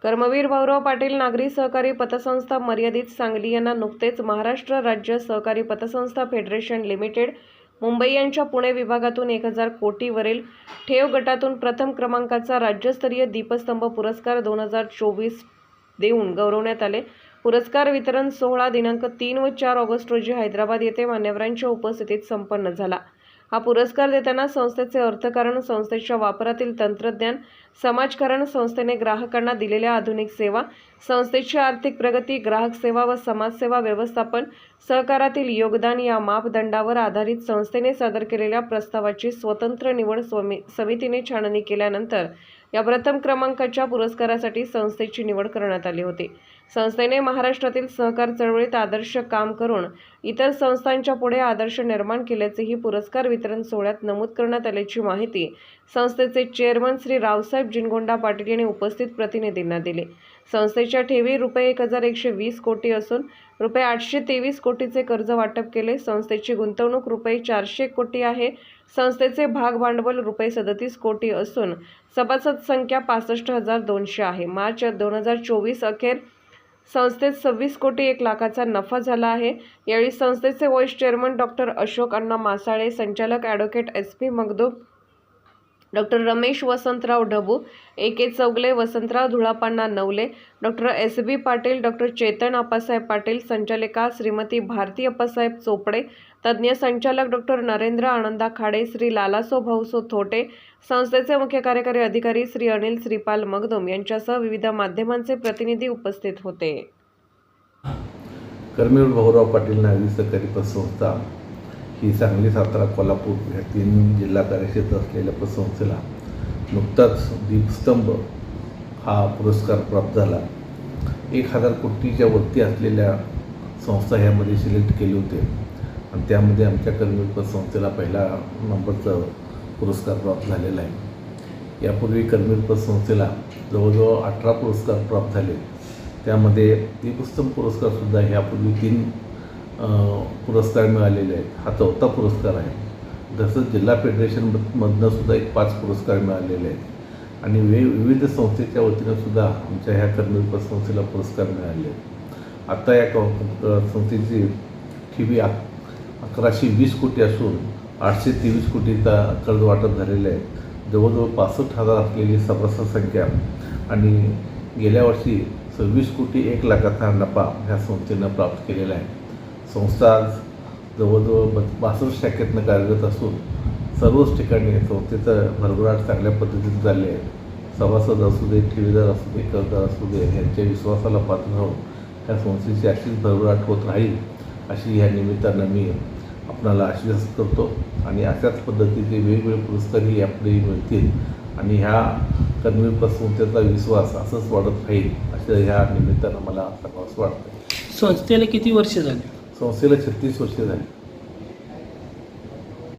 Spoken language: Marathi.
कर्मवीर भाऊराव पाटील नागरी सहकारी पतसंस्था मर्यादित सांगली यांना नुकतेच महाराष्ट्र राज्य सहकारी पतसंस्था फेडरेशन लिमिटेड मुंबई यांच्या पुणे विभागातून 1000 कोटीवरील ठेव गटातून प्रथम क्रमांकाचा राज्यस्तरीय दीपस्तंभ पुरस्कार 2024 देऊन गौरवण्यात आले। पुरस्कार वितरण सोहळा दिनांक 3 व 4 ऑगस्ट रोजी हैदराबाद येथे मान्यवरांच्या उपस्थितीत संपन्न झाला। हा पुरस्कार देताना संस्थेचे अर्थकारण, संस्थेच्या वापरातील तंत्रज्ञान, समाजकारण, संस्थेने ग्राहकांना दिलेल्या आधुनिक सेवा, संस्थेची आर्थिक प्रगती, ग्राहक सेवा व समाजसेवा व्यवस्थापन, सहकारातील योगदान या मापदंडावर आधारित संस्थेने सादर केलेल्या प्रस्तावाची स्वतंत्र निवड समितीने छाननी केल्यानंतर या प्रथम क्रमांकाच्या पुरस्कारासाठी संस्थेची निवड करण्यात आली होती। संस्थेने महाराष्ट्रातील सहकार चळवळीत आदर्श काम करून इतर संस्थांच्या पुढे आदर्श निर्माण केल्याचेही पुरस्कार वितरण सोहळ्यात नमूद करण्यात आल्याची माहिती संस्थेचे चेअरमन श्री रावसाहेब जिनगोंडा पाटील यांनी उपस्थित प्रतिनिधींना दिली। संस्थेच्या ठेवी रुपये 1120 कोटी असून रुपये 823 कोटीचे कर्ज वाटप केले। संस्थेची गुंतवणूक रुपये 400 कोटी आहे। संस्थेचे भाग भांडवल रुपये 37 कोटी असून सभासद संख्या 65,200 आहे। मार्च 2024 अखेर संस्थेत 26 कोटी 1 लाखाचा नफा झाला आहे। यावेळी संस्थेचे vice chairman doctor Ashok Anna Masale, संचालक advocate SP Magdum, doctor Ramesh Vasantrao Dhabu, AK Chougale, Vasantrao Dhulapanna Navale, doctor SB Patil, doctor Chetan Appasaheb Patil, संचालिका श्रीमती भारती आप्पासाहेब चोपडे, तज्ज्ञ संचालक डॉक्टर नरेंद्र आनंदा खाडे, श्री लालासो भाऊसो थोटे, संस्थेचे मुख्य कार्यकारी अधिकारी श्री अनिल श्रीपाल मगदूम यांच्यासह विविध माध्यमांचे प्रतिनिधी उपस्थित होते। कर्मवीर भाऊराव पाटील नागरी सहकारी पतसंस्था ही सांगली, सातारा, कोल्हापूर या 3 जिल्हा कार्यक्षेत्र असलेल्या पतसंस्थेला नुकताच दीपस्तंभ हा पुरस्कार प्राप्त झाला। 1000 कोटीच्या वरती असलेल्या संस्था ह्यामध्ये सिलेक्ट केले होते आणि त्यामध्ये आमच्या कर्मवीर पतसंस्थेला पहिला नंबरचा पुरस्कार प्राप्त झालेला आहे। यापूर्वी कर्मवीर पतसंस्थेला जवळजवळ 18 पुरस्कार प्राप्त झाले। त्यामध्ये दीपस्तंभ पुरस्कारसुद्धा ह्यापूर्वी 3 पुरस्कार मिळालेले आहेत। हा 4था पुरस्कार आहे। तसंच जिल्हा फेडरेशनमधनं सुद्धा 5 पुरस्कार मिळालेले आहेत आणि विविध संस्थेच्या वतीनं सुद्धा आमच्या ह्या कर्मवीर पतसंस्थेला पुरस्कार मिळाले आहेत। आता या संस्थेची ठेवी 1120 कोटी असून 823 कोटीचा कर्ज वाटप झालेले आहे। जवळजवळ 65,000 असलेली सभासद संख्या आणि गेल्या वर्षी 26 कोटी 1 लाखाचा नफा ह्या संस्थेनं प्राप्त केलेला आहे। संस्था आज जवळजवळ 62 शाखेतनं कार्यरत असून सर्वच ठिकाणी संस्थेचं भरभराट चांगल्या पद्धतीने झाले आहे। सभासद असू दे, ठेवीदार असू दे, कर्जदार असू दे यांच्या विश्वासाला पात्र राहून ह्या संस्थेची अशीच भरभराट होत राहील अशी ह्या निमित्तानं मी आपणाला आश्वासित करतो आणि अशाच पद्धतीचे वेगवेगळे पुरस्कारही यापुढेही मिळतील आणि ह्या कर्मवीर पतसंस्थेचा विश्वास असंच वाढत राहील असं ह्या निमित्तानं मला सांगावंसं वाटतं। संस्थेला किती वर्ष झाली? संस्थेला 36 वर्षे झाली।